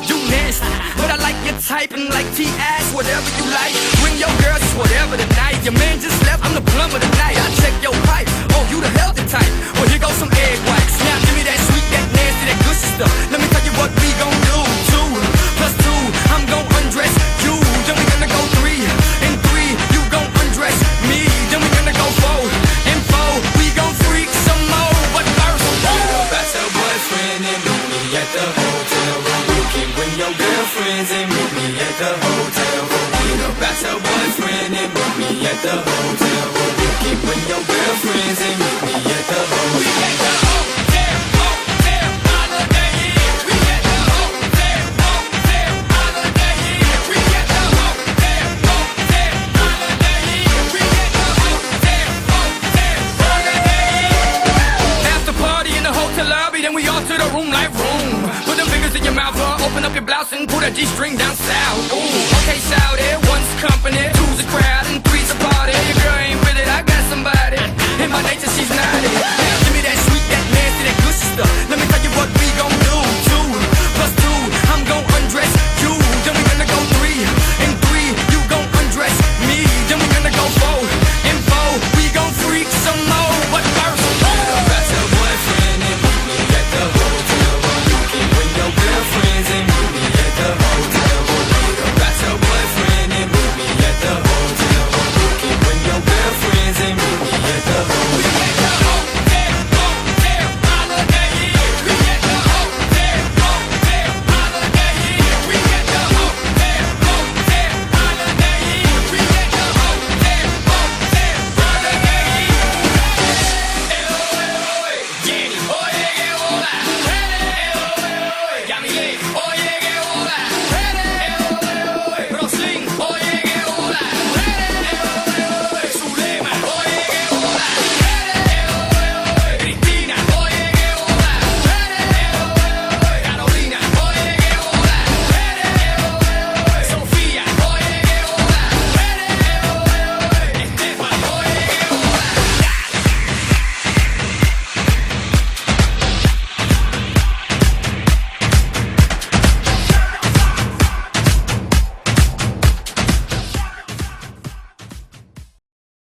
you nasty, but I like your type and like T-ass, whatever you like. Bring your girls, it's whatever tonight. Your man just left, I'm the plumber tonight. I check your pipe, oh, you the healthy type. Well, here goes some egg whites. Now give me that sweet, that nasty, that good stuff. Let me tell you what we gon' do. 2 + 2, I'm gon' undress you. Then we gonna go 3 and 3, you gon' undress me. Then we gonna go 4 and 4, we gon' freak some more. But first, about your boyfriend and meet me at the hotel room. You can bring your girlfriends and meet me at the hotel room. Get about your boyfriend and meet me at the hotel room. You can bring your girlfriends and meet me at the hotel room. we at the hotel, hotel, Holiday Inn. We at the hotel, hotel, Holiday Inn. We at the hotel, hotel, Holiday Inn. We at the hotel, hotel, Holiday Inn. After party in the hotel lobby, then we all to the room like room. Put them fingers in your mouth, open up your blouse and pull that G-string down south. Ooh, okay, shout it, one's company.